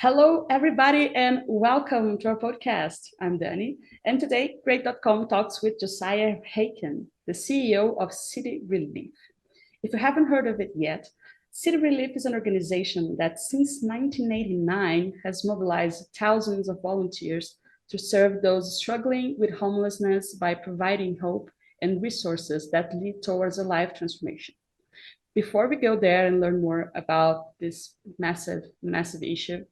Hello, everybody, and welcome to our podcast. I'm Dani, and today, Great.com talks with Josiah Haken, the CEO of City Relief. If you haven't heard of it yet, City Relief is an organization that since 1989 has mobilized thousands of volunteers to serve those struggling with homelessness by providing hope and resources that lead towards a life transformation. Before we go there and learn more about this massive issue,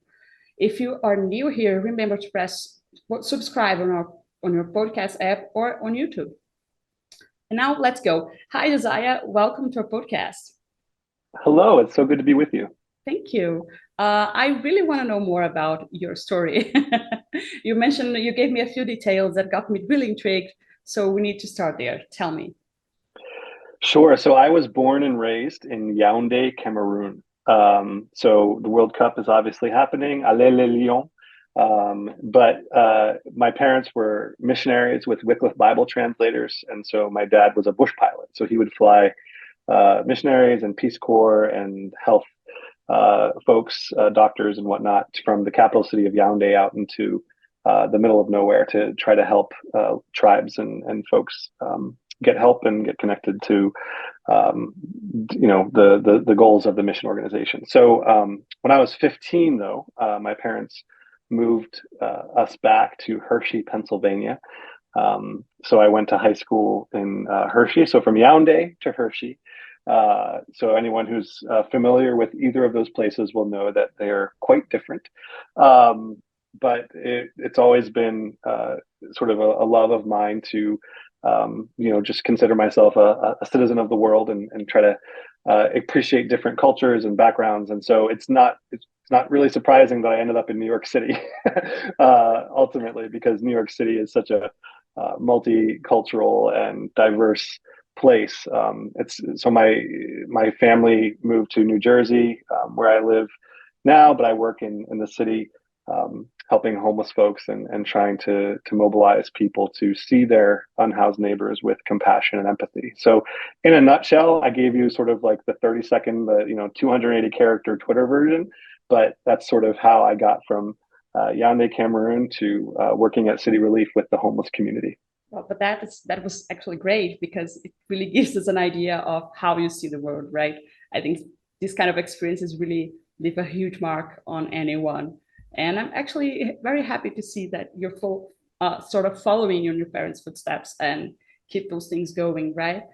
if you are new here, remember to press subscribe on your podcast app or on YouTube. And now let's go. Hi, Josiah. Welcome to our podcast. Hello, it's so good to be with you. Thank you. I really want to know more about your story. You gave me a few details that got me really intrigued. So we need to start there. Tell me. Sure. So I was born and raised in Yaoundé, Cameroon. So the World Cup is obviously happening. Allez les Lions. But my parents were missionaries with Wycliffe Bible translators, and so my dad was a bush pilot. So he would fly missionaries and Peace Corps and health folks, doctors and whatnot, from the capital city of Yaoundé out into the middle of nowhere to try to help tribes and folks get help and get connected to the goals of the mission organization. So when I was 15, though, my parents moved us back to Hershey, Pennsylvania. So I went to high school in Hershey. So from Yaoundé to Hershey. So anyone who's familiar with either of those places will know that they're quite different. But it's always been sort of a love of mine to just consider myself a citizen of the world and try to appreciate different cultures and backgrounds. And so it's not really surprising that I ended up in New York City ultimately, because New York City is such a multicultural and diverse place. It's so my family moved to New Jersey, where I live now, but I work in the city, helping homeless folks and trying to mobilize people to see their unhoused neighbors with compassion and empathy. So in a nutshell, I gave you sort of like the 30-second, 280 character Twitter version, but that's sort of how I got from Yaoundé, Cameroon to working at City Relief with the homeless community. Well, but that was actually great because it really gives us an idea of how you see the world, right? I think this kind of experiences really leave a huge mark on anyone. And I'm actually very happy to see that you're sort of following in your parents' footsteps and keep those things going, right?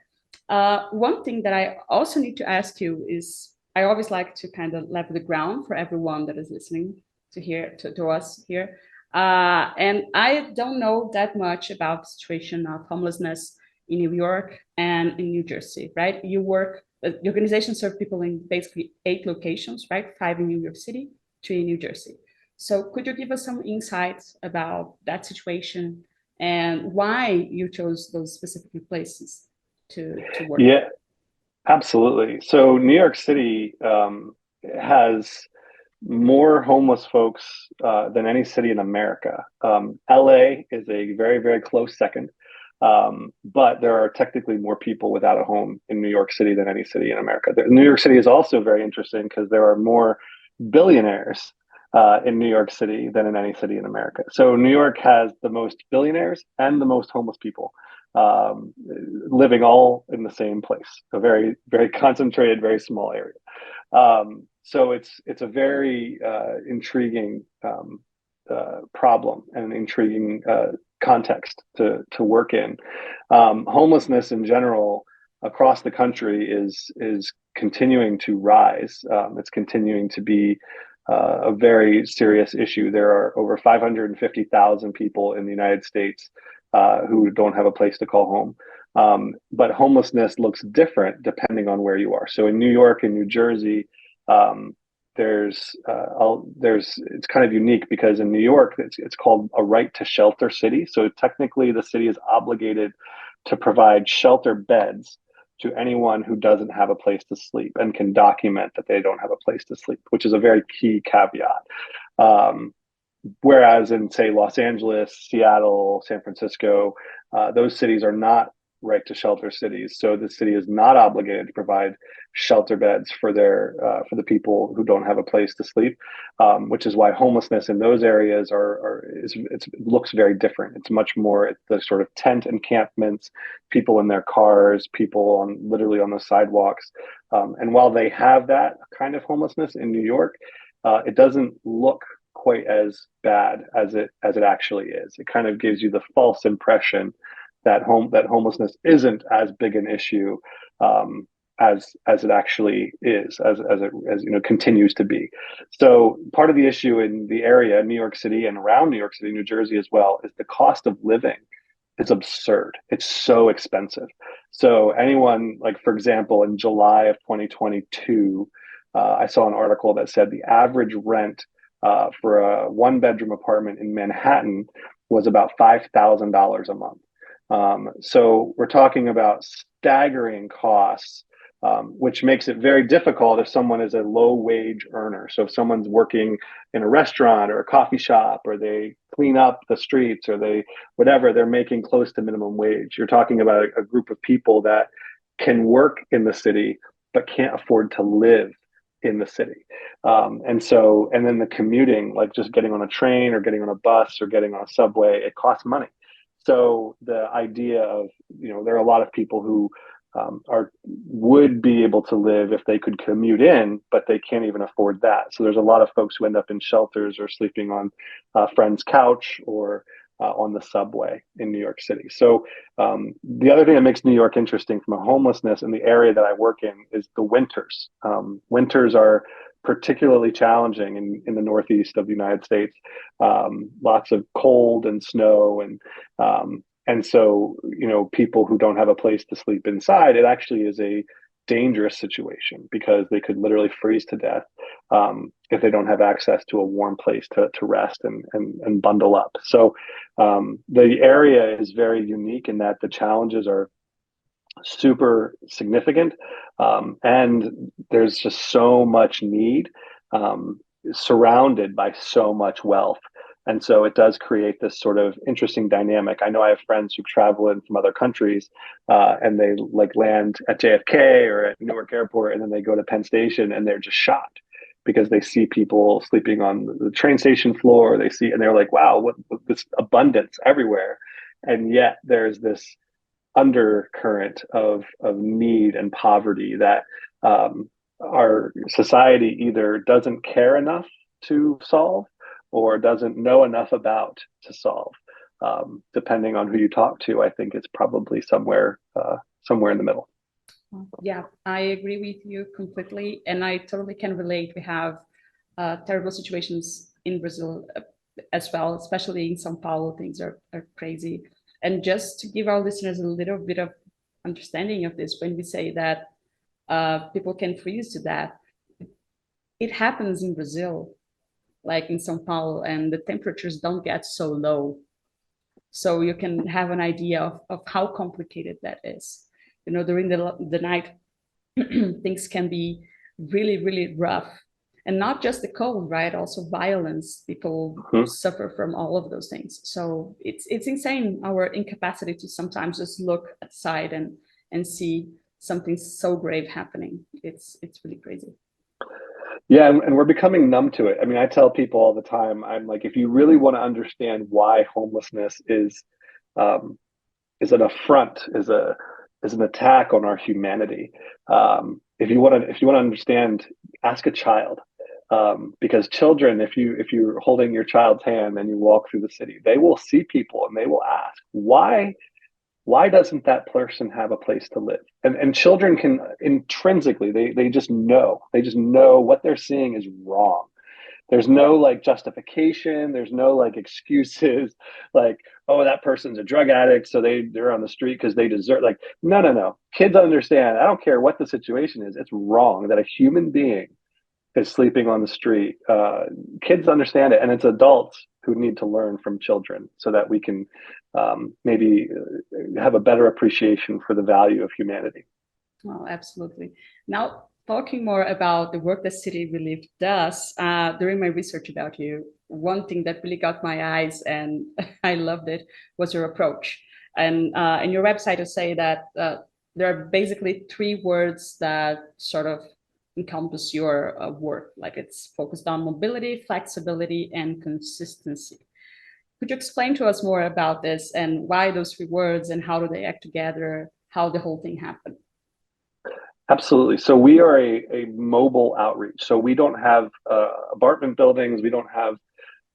One thing that I also need to ask you is I always like to kind of level the ground for everyone that is listening to us here. And I don't know that much about the situation of homelessness in New York and in New Jersey, right? The organization serves people in basically 8 locations, right? 5 in New York City, 2 in New Jersey. So could you give us some insights about that situation and why you chose those specific places to work? Yeah, absolutely. So New York City has more homeless folks than any city in America. LA is a very, very close second. But there are technically more people without a home in New York City than any city in America. New York City is also very interesting because there are more billionaires in New York City than in any city in America. So New York has the most billionaires and the most homeless people living all in the same place. A very, very concentrated, very small area. So it's a very intriguing problem and an intriguing context to work in. Homelessness in general across the country is continuing to rise. It's continuing to be a very serious issue. There are over 550,000 people in the United States who don't have a place to call home. But homelessness looks different depending on where you are. So in New York and New Jersey, um, it's kind of unique because in New York it's called a right to shelter city. So technically the city is obligated to provide shelter beds to anyone who doesn't have a place to sleep and can document that they don't have a place to sleep, which is a very key caveat. Um, Whereas in, say, Los Angeles, Seattle, San Francisco, those cities are not right to shelter cities. So the city is not obligated to provide shelter beds for the people who don't have a place to sleep, which is why homelessness in those areas it looks very different. It's much more the sort of tent encampments, people in their cars, people literally on the sidewalks. And while they have that kind of homelessness in New York, it doesn't look quite as bad as it actually is. It kind of gives you the false impression that homelessness isn't as big an issue as it actually is, as continues to be. So part of the issue in the area, New York City and around New York City, New Jersey as well, is the cost of living. It's absurd. It's so expensive. So anyone, like for example, in July of 2022, I saw an article that said the average rent for a one-bedroom apartment in Manhattan was about $5,000 a month. So we're talking about staggering costs, which makes it very difficult if someone is a low-wage earner. So if someone's working in a restaurant or a coffee shop, or they clean up the streets, or they're making close to minimum wage. You're talking about a group of people that can work in the city but can't afford to live in the city. And then the commuting, like just getting on a train or getting on a bus or getting on a subway, it costs money. So the idea of, there are a lot of people who would be able to live if they could commute in, but they can't even afford that. So there's a lot of folks who end up in shelters or sleeping on a friend's couch or on the subway in New York City. So the other thing that makes New York interesting from a homelessness in the area that I work in is the winters. Winters are particularly challenging in the Northeast of the United States. Lots of cold and snow, and so, people who don't have a place to sleep inside, it actually is a dangerous situation because they could literally freeze to death if they don't have access to a warm place to rest and bundle up. So the area is very unique in that the challenges are super significant, and there's just so much need, surrounded by so much wealth. And so it does create this sort of interesting dynamic. I know I have friends who travel in from other countries, and they like land at JFK or at Newark Airport, and then they go to Penn Station and they're just shocked because they see people sleeping on the train station floor. And they're like, wow, what this abundance everywhere. And yet there's this undercurrent of need and poverty that our society either doesn't care enough to solve or doesn't know enough about to solve. Depending on who you talk to, I think it's probably somewhere in the middle. Yeah, I agree with you completely, and I totally can relate. We have terrible situations in Brazil as well, especially in São Paulo. Things are crazy. And just to give our listeners a little bit of understanding of this, when we say that people can freeze to death, it happens in Brazil, like in São Paulo, and the temperatures don't get so low. So you can have an idea of how complicated that is. During the night, things can be really, really rough. And not just the cold, right? Also violence. People suffer from all of those things. So it's insane, our incapacity to sometimes just look outside and see something so grave happening. It's really crazy. Yeah, and we're becoming numb to it. I mean, I tell people all the time, I'm like, if you really want to understand why homelessness is an affront, is an attack on our humanity. If you want to understand, ask a child, because children, if you're holding your child's hand and you walk through the city, they will see people and they will ask, why doesn't that person have a place to live? And children can intrinsically, they just know what they're seeing is wrong. There's no like justification. There's no like excuses like, oh, that person's a drug addict, so they're on the street because they deserve. Like, no. Kids understand. I don't care what the situation is. It's wrong that a human being is sleeping on the street. Kids understand it, and it's adults who need to learn from children so that we can maybe have a better appreciation for the value of humanity. Oh, absolutely. Now, talking more about the work that City Relief does, during my research about you, one thing that really got my eyes and I loved it was your approach. And in your website, you say that there are basically three words that sort of encompass your work. Like it's focused on mobility, flexibility, and consistency. Could you explain to us more about this and why those three words and how do they act together, how the whole thing happened? Absolutely. So we are a mobile outreach. So we don't have apartment buildings. We don't have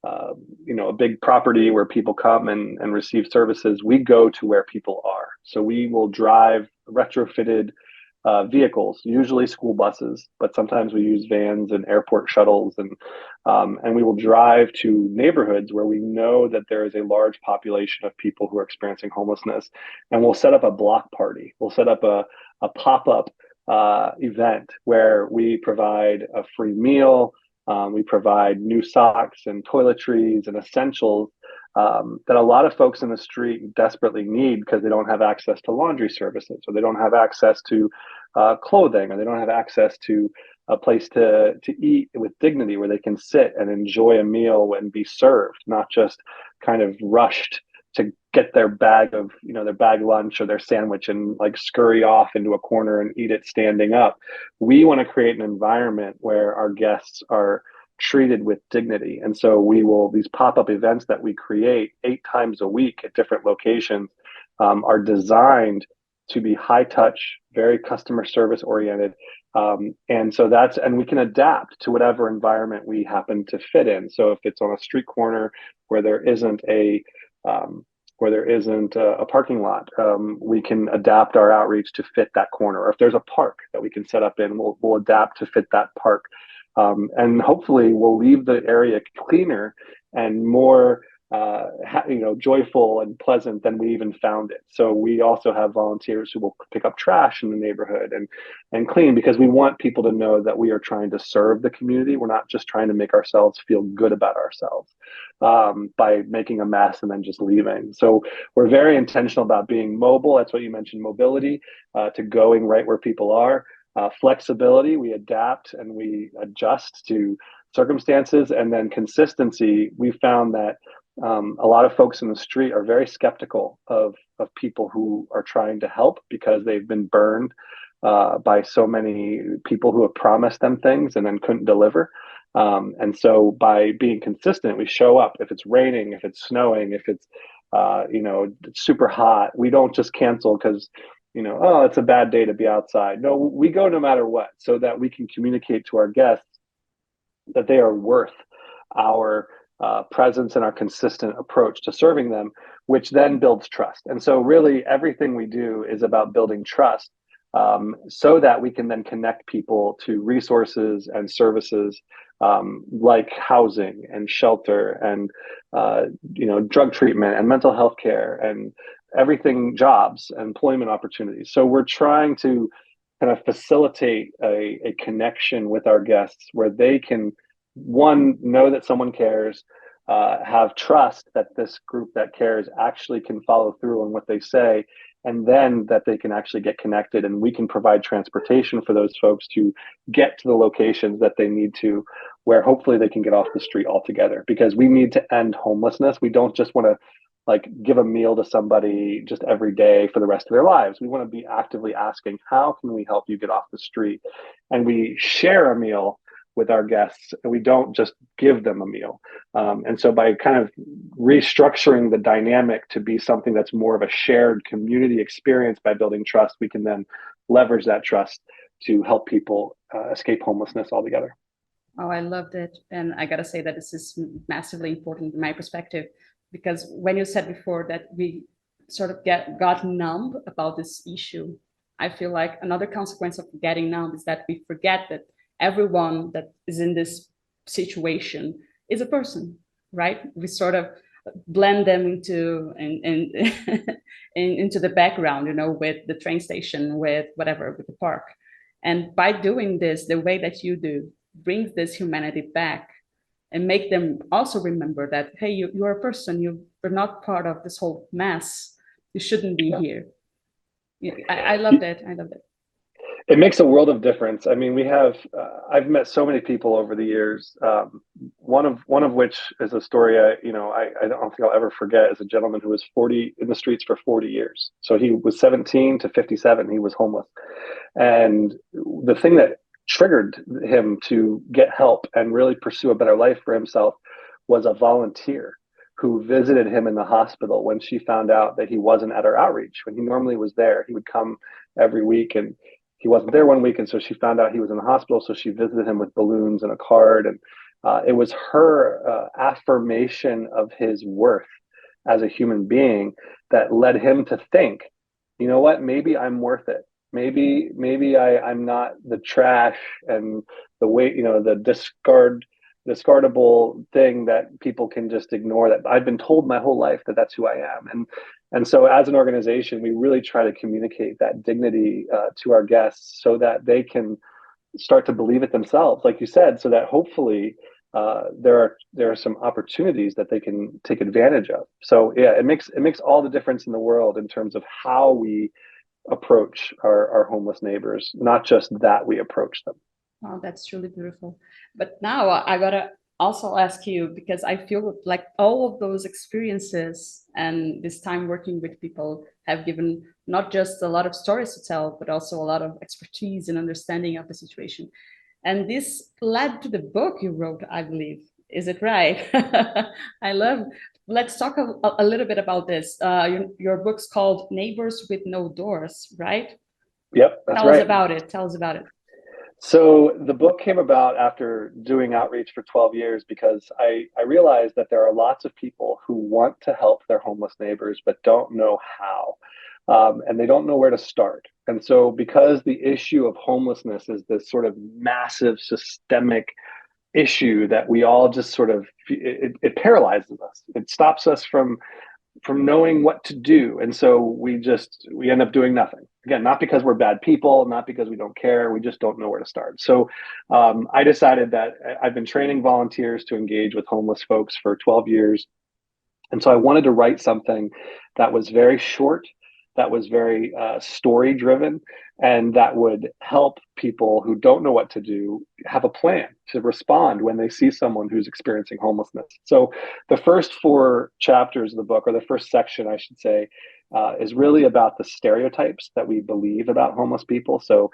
a big property where people come and receive services. We go to where people are. So we will drive retrofitted vehicles, usually school buses, but sometimes we use vans and airport shuttles, and we will drive to neighborhoods where we know that there is a large population of people who are experiencing homelessness, and we'll set up a block party. We'll set up a pop up event where we provide a free meal. We provide new socks and toiletries and essentials that a lot of folks in the street desperately need because they don't have access to laundry services, or they don't have access to clothing, or they don't have access to a place to eat with dignity where they can sit and enjoy a meal and be served, not just kind of rushed to get their bag of, their bag lunch or their sandwich and like scurry off into a corner and eat it standing up. We want to create an environment where our guests are treated with dignity. And so these pop-up events that we create 8 times a week at different locations are designed to be high touch, very customer service oriented. And we can adapt to whatever environment we happen to fit in. So if it's on a street corner where there isn't a parking lot, we can adapt our outreach to fit that corner. Or if there's a park that we can set up in, we'll adapt to fit that park. And hopefully we'll leave the area cleaner and more joyful and pleasant than we even found it. So we also have volunteers who will pick up trash in the neighborhood and clean, because we want people to know that we are trying to serve the community. We're not just trying to make ourselves feel good about ourselves by making a mess and then just leaving. So we're very intentional about being mobile. That's what you mentioned, mobility, to going right where people are. Flexibility, we adapt and we adjust to circumstances. And then consistency, we found that a lot of folks in the street are very skeptical of people who are trying to help because they've been burned by so many people who have promised them things and then couldn't deliver. And so by being consistent, we show up. If it's raining, if it's snowing, if it's it's super hot, we don't just cancel because oh, it's a bad day to be outside. No, we go no matter what, so that we can communicate to our guests that they are worth our presence and our consistent approach to serving them, which then builds trust. And so really everything we do is about building trust, so that we can then connect people to resources and services like housing and shelter and drug treatment and mental health care and everything, jobs, employment opportunities. So we're trying to kind of facilitate a connection with our guests where they can, one, know that someone cares, have trust that this group that cares actually can follow through on what they say, and then that they can actually get connected, and we can provide transportation for those folks to get to the locations that they need to, where hopefully they can get off the street altogether, because we need to end homelessness. We don't just want to like give a meal to somebody just every day for the rest of their lives. We want to be actively asking, how can we help you get off the street? And we share a meal with our guests, and we don't just give them a meal. And so by kind of restructuring the dynamic to be something that's more of a shared community experience by building trust, we can then leverage that trust to help people escape homelessness altogether. Oh, I loved it. And I got to say that this is massively important in my perspective, because when you said before that we sort of got numb about this issue, I feel like another consequence of getting numb is that we forget that everyone that is in this situation is a person, right? We sort of blend them into into the background, with the train station, with whatever, with the park. And by doing this, the way that you do brings this humanity back and make them also remember that, hey, you're a person, you're not part of this whole mess. You shouldn't be here. I loved it. I loved it. It makes a world of difference. I mean, we have I've met so many people over the years. One of which is a story I don't think I'll ever forget. Is a gentleman who was 40 in the streets for 40 years. So he was 17 to 57. He was homeless, and the thing that triggered him to get help and really pursue a better life for himself was a volunteer who visited him in the hospital when she found out that he wasn't at her outreach. When he normally was there, he would come every week, and he wasn't there one week. And so she found out he was in the hospital. So she visited him with balloons and a card. And it was her affirmation of his worth as a human being that led him to think, you know what, maybe I'm worth it. Maybe I'm not the trash and the weight, the discardable thing that people can just ignore. That I've been told my whole life that that's who I am. And so as an organization, we really try to communicate that dignity to our guests so that they can start to believe it themselves, like you said, so that hopefully there are some opportunities that they can take advantage of. So yeah, it makes all the difference in the world in terms of how we approach our homeless neighbors, not just that we approach them. Oh, that's truly beautiful. But now I gotta also ask you, because I feel like all of those experiences and this time working with people have given not just a lot of stories to tell, but also a lot of expertise and understanding of the situation. And this led to the book you wrote, I believe. Is it right? I love. Let's talk a little bit about this. Your book's called Neighbors with No Doors, right? Yep, that's Tell us right. about it. Tell us about it. So the book came about after doing outreach for 12 years because I realized that there are lots of people who want to help their homeless neighbors but don't know how. And they don't know where to start. And so, because the issue of homelessness is this sort of massive systemic issue that we all just sort of it paralyzes us. It stops us from knowing what to do, and so we end up doing nothing. Again, not because we're bad people, not because we don't care. We just don't know where to start. So I decided that I've been training volunteers to engage with homeless folks for 12 years, and so I wanted to write something that was very short, that was very story driven, and that would help people who don't know what to do have a plan to respond when they see someone who's experiencing homelessness. So the first four chapters of the book, or the first section, I should say, is really about the stereotypes that we believe about homeless people. So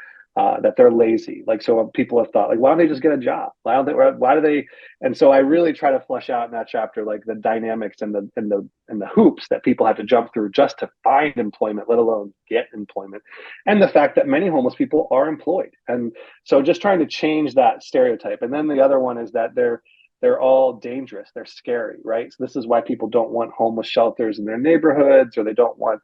that they're lazy. Like, so people have thought, like, why don't they just get a job? Why do they? And so I really try to flesh out in that chapter, like the dynamics and the hoops that people have to jump through just to find employment, let alone get employment. And the fact that many homeless people are employed. And so just trying to change that stereotype. And then the other one is that they're all dangerous. They're scary, right? So this is why people don't want homeless shelters in their neighborhoods, or they don't want,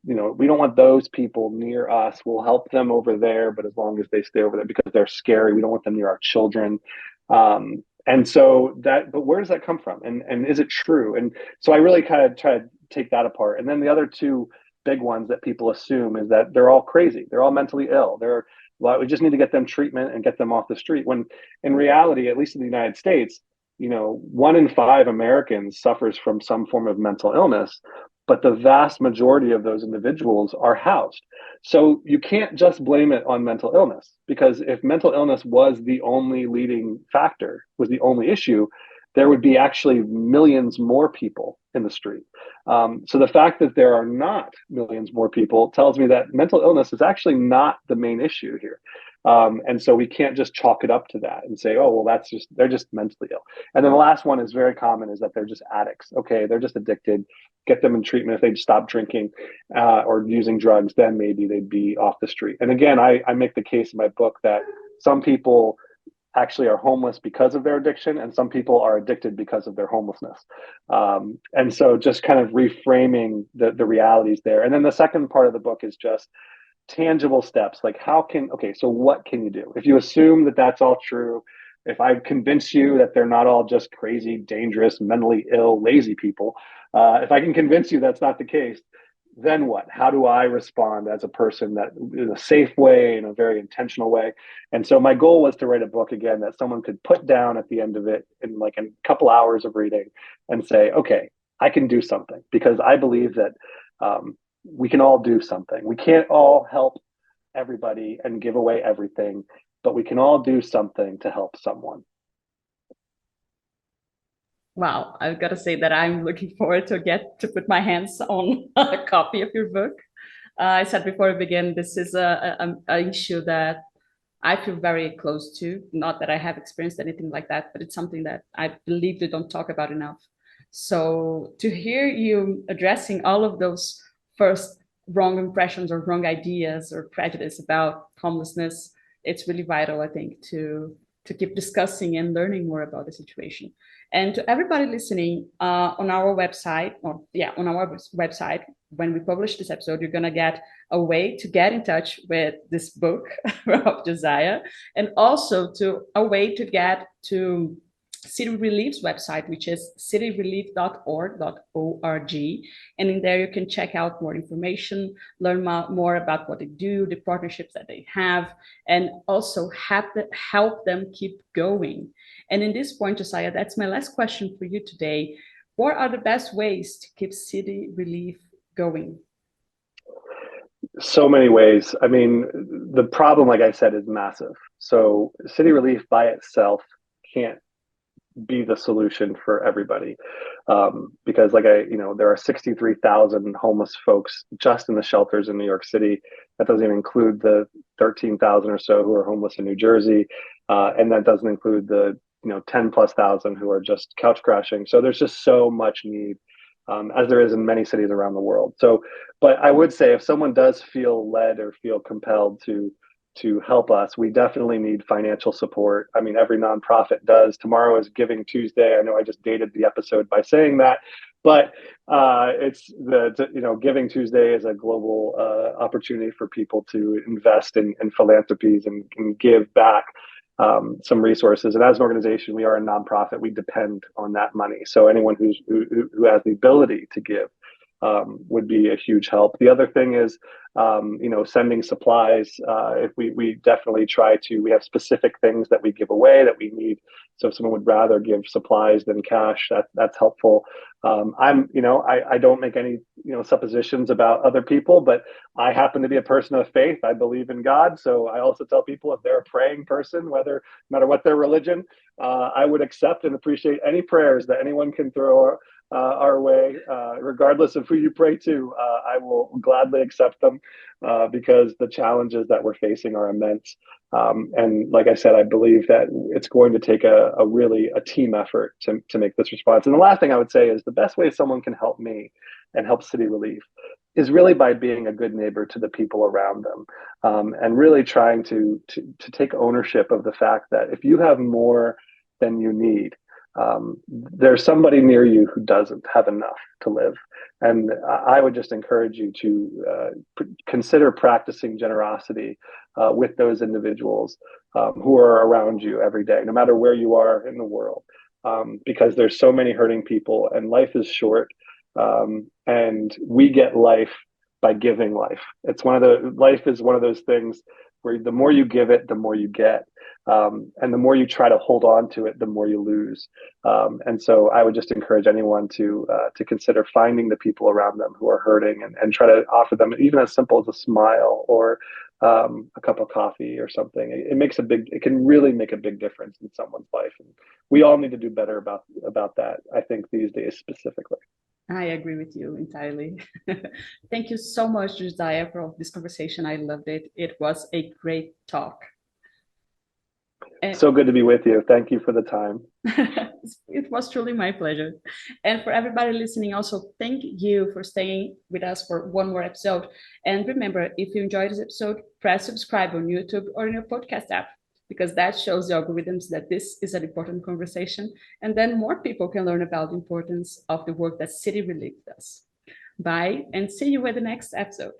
we don't want those people near us. We'll help them over there, but as long as they stay over there, because they're scary, we don't want them near our children. And so but where does that come from? And is it true? And so I really kind of try to take that apart. And then the other two big ones that people assume is that they're all crazy. They're all mentally ill. Well, we just need to get them treatment and get them off the street. When in reality, at least in the United States, 1 in 5 Americans suffers from some form of mental illness, but the vast majority of those individuals are housed. So you can't just blame it on mental illness, because if mental illness was the only leading factor, was the only issue, there would be actually millions more people in the street. So the fact that there are not millions more people tells me that mental illness is actually not the main issue here. And so we can't just chalk it up to that and say, oh, well, they're just mentally ill. And then the last one is very common, is that they're just addicts. Okay, they're just addicted. Get them in treatment. If they stop drinking or using drugs, then maybe they'd be off the street. And again, I make the case in my book that some people actually are homeless because of their addiction, and some people are addicted because of their homelessness. And so just kind of reframing the realities there. And then the second part of the book is just tangible steps, like so what can you do if you assume that that's all true? If I convince you that they're not all just crazy, dangerous, mentally ill, lazy people, if I can convince you that's not the case, then what? How do I respond as a person, that in a safe way, in a very intentional way? And so my goal was to write a book, again, that someone could put down at the end of it in like a couple hours of reading and say, okay, I can do something, because I believe that we can all do something. We can't all help everybody and give away everything, but we can all do something to help someone. Wow, I've got to say that I'm looking forward to get to put my hands on a copy of your book. I said before we begin, this is an issue that I feel very close to. Not that I have experienced anything like that, but it's something that I believe they don't talk about enough. So to hear you addressing all of those first wrong impressions or wrong ideas or prejudice about homelessness, it's really vital, I think, to keep discussing and learning more about the situation. And to everybody listening, on our website, when we publish this episode, you're gonna get a way to get in touch with this book of Josiah, and also to a way to get to City Relief's website, which is cityrelief.org. And in there, you can check out more information, learn more about what they do, the partnerships that they have, and also help them keep going. And in this point, Josiah, that's my last question for you today. What are the best ways to keep City Relief going? So many ways. I mean, the problem, like I said, is massive. So City Relief by itself can't be the solution for everybody, because there are 63,000 homeless folks just in the shelters in New York City. That doesn't even include the 13,000 or so who are homeless in New Jersey, and that doesn't include the 10 plus thousand who are just couch crashing. So there's just so much need, as there is in many cities around the world. So, but I would say if someone does feel led or feel compelled to help us, we definitely need financial support. I mean, every nonprofit does. Tomorrow is Giving Tuesday. I know I just dated the episode by saying that, but Giving Tuesday is a global opportunity for people to invest in philanthropies and give back some resources. And as an organization, we are a nonprofit. We depend on that money. So anyone who has the ability to give would be a huge help. The other thing is, sending supplies. If we definitely try to, we have specific things that we give away that we need. So if someone would rather give supplies than cash, that's helpful. I don't make any, suppositions about other people, but I happen to be a person of faith. I believe in God. So I also tell people if they're a praying person, no matter what their religion, I would accept and appreciate any prayers that anyone can throw our way, regardless of who you pray to. I will gladly accept them, because the challenges that we're facing are immense. And like I said, I believe that it's going to take a really team effort to make this response. And the last thing I would say is the best way someone can help me and help City Relief is really by being a good neighbor to the people around them, and really trying to take ownership of the fact that if you have more than you need, there's somebody near you who doesn't have enough to live. And I would just encourage you to consider practicing generosity with those individuals who are around you every day, no matter where you are in the world, because there's so many hurting people and life is short. And we get life by giving life. Life is one of those things where the more you give it, the more you get. And the more you try to hold on to it, the more you lose. And so I would just encourage anyone to consider finding the people around them who are hurting, and try to offer them even as simple as a smile or a cup of coffee or something. It can really make a big difference in someone's life. And we all need to do better about that, I think, these days specifically. I agree with you entirely. Thank you so much, Josiah, for this conversation. I loved it. It was a great talk. So good to be with you. Thank you for the time. It was truly my pleasure. And for everybody listening, also, thank you for staying with us for one more episode. And remember, if you enjoyed this episode, press subscribe on YouTube or in your podcast app, because that shows the algorithms that this is an important conversation. And then more people can learn about the importance of the work that City Relief does. Bye, and see you at the next episode.